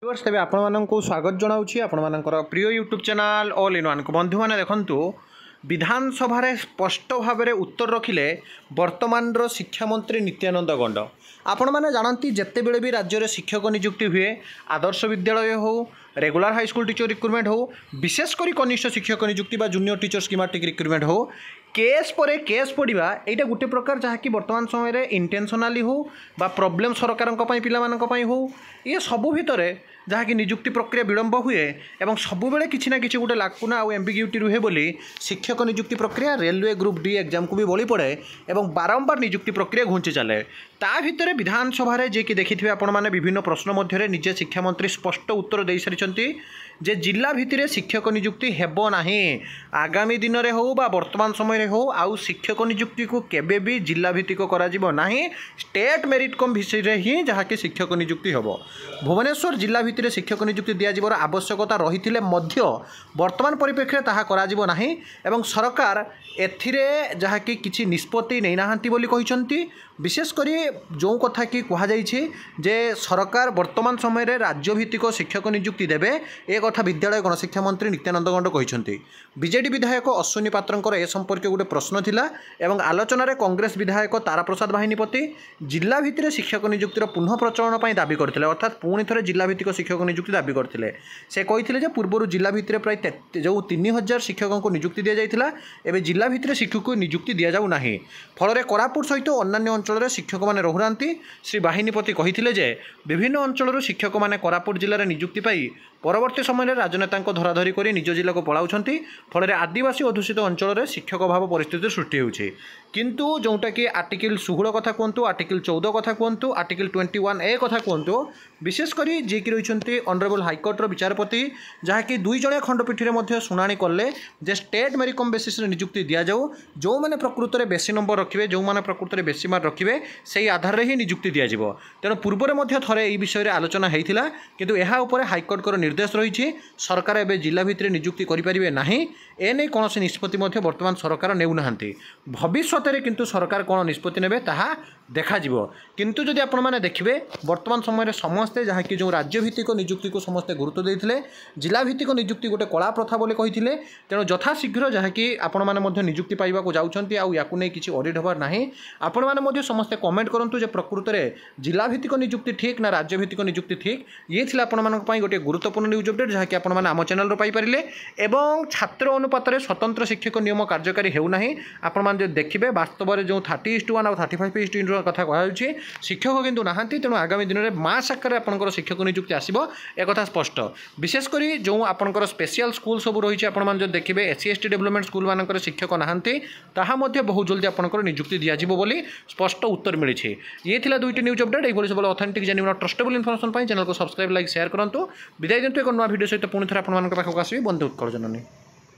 Viewers तेज आपको स्वागत जनाऊँगी आपर प्रिय YouTube channel all in one को बंधु मैंने देखु विधानसभा स्पष्ट भाव में उत्तर रखिले वर्तमान शिक्षा मंत्री नित्यानंद गंड। आपण मैंने जानती जिते बड़े भी राज्य में शिक्षक नियुक्ति हुए आदर्श विद्यालय हो regular high school teacher recruitment हो विशेषकर कनिष्ठ शिक्षक नियुक्ति जूनियर टीचर स्कीमेटिक रिक्रुटमेंट हो केस पर केस पड़ा यहाँ गोटे प्रकार जहाँकि वर्तमान समय में इंटेंशनाली हो बा प्रोब्लेम सरकार पाई हो ये सबू भितर जहाँकि नियुक्ति प्रक्रिया विलंब हुए और सबुबले किसी ना कि गोटे लाकुना आउ एम्बिग्यूटी रुहे बोली शिक्षक नियुक्ति प्रक्रिया रेलवे ग्रुप डी एग्जाम को भी बली पड़े और बारंबार नियुक्ति प्रक्रिया घुंची चले ता भितर विधानसभा जी कि देखिए आपण मैंने विभिन्न प्रश्न मध्य निजे शिक्षा मंत्री स्पष्ट उत्तर दे सारी जे जिला भित्तिरे शिक्षक नियुक्ति हेबो नाही आगामी दिन में हो बा वर्तमान समय रे हो आउ शिक्षक नियुक्ति को केबे भी जिला भित्तिक करा जिवो नाही स्टेट मेरिट कम विषय रे ही जहाँकि शिक्षक नियुक्ति हेबो। भुवनेश्वर जिला भित्तिरे शिक्षक नियुक्ति दियाजिबर आवश्यकता रही मध्य वर्तमान परिप्रेक्षी ताहा करा जिवो नाही एवं सरकार एथिरे जहाँकि किछि निष्पत्ति नै नाहांती बोली कहिसंती। विशेषकर जो कथा कि कहुई जे सरकार वर्तमान समय रे राज्य भित्तिक शिक्षक नियुक्ति देवे ए कथा विद्यालय गणशिक्षा मंत्री नित्यानंद गंड कहिसंती। बीजेडी विधायक अश्विनी पात्रंकर ए संपर्क गोटे प्रश्न थिला एवं आलोचना रे कांग्रेस विधायक तारा प्रसाद बाहिनीपति जिला भित्तिरे शिक्षक नियुक्तिर पुनः प्रचलन पर दाबी करथिले अर्थात पुणी थे जिला भित्तिक शिक्षक नियुक्ति दाबी करथिले। से कहिथिले जे पूर्व जिला भित्तिरे प्राय जो 3000 शिक्षकों को नियुक्ति दिया जाइथिला एबे जिला भित्तिरे शिक्षक को नियुक्ति दिया जाउ नाही फल कोरापुट सहित अन्य अंचल शिक्षक मैंने रहुनांती। श्री बाहिनीपति कहिथिले जे विभिन्न अंचल शिक्षक मैंने कोरापुट जिले में नियुक्ति पाई परवर्ती समय राजनेता धराधरी कर निज जिला को पलाउछंती फल आदिवासी अधूषित अंचल शिक्षक अभाव परिस्थिति सृष्टि होउछि। किंतु जोटा कि आर्टिकल 16 कथा कहतु आर्टिकल 14 कथा कहतु आर्टिकल 21A कथा कहतु विशेषकर जी कि रही ऑनरेबल हाईकोर्टर विचारपति जहाँकि 2 जणिया खंडपीठ में शुणाणी कले जे स्टेट मेरिकम बेसिस नियुक्ति दि जाऊ जो मैंने प्रकृत में बेसी नंबर रखिए जो मैंने प्रकृत में बेसी मार्क रखिए से आधार ही नियुक्ति दि जाव। तेणु पूर्व में थे ये विषय में आलोचना होता किंतु यह हाईकोर्ट निर्देश रही सरकार एवं जिला भितर नियुक्ति करें ना एने कौन निष्पत्ति वर्तमान सरकार नेउना भविष्य में किंतु सरकार कौन निष्पत्ति ने देखा किंतु जदि आपण मैंने देखिए वर्तमान समय समस्ते जहाँकि जो राज्य भित्तिक नियुक्ति को समस्ते गुरुत्व देते जिला भित्तिक नियुक्ति गोटे कला प्रथा बोली कही तेणु यथाशीघ्र जहाँकि आपण मैंने नियुक्ति पाइबा जाऊँगी आउ नहीं किसी ऑडिट हबार ना आपण मैंने समस्ते कमेंट करूँ जे प्रकृत में जिला भित्तिक नियुक्ति ठीक ना राज्य भित्तिक नियुक्ति ठीक ये थी आपण गोटे गुरुत्वपूर्ण न्यूज अपडेट जहाँकि आपण मैंने आम चैनल पाइपारे एवं छात्र अनुपात में स्वतंत्र शिक्षक नियम कार्यकारी होना आपण मैंने देखिए वास्तव में जो 30:1 और 35:1 कथा कहुच्छे शिक्षक किंतु नहांती तेणु आगामी दिन में मास आकार आपंकर शिक्षक नियुक्ति आसो एक स्पष्ट विशेषकर जो आपंकर स्पेशल स्कूल सब रही है देखिए SC/ST डेवलपमेंट स्कूल मानक शिक्षक नहांती ताहा बहुत जल्दी आपंकर नियुक्ति दिज्व बोली स्पष्ट उत्तर मिली। ये थिला 2टी न्यूज अपडेट ये सब authentic genuine trustable information channel को सब्सक्राइब लाइक शेयर करूँ। विदाय दिंतु एक नया वीडियो सहित पुणी थे आपको आसबि बंधु उत्कल जननी।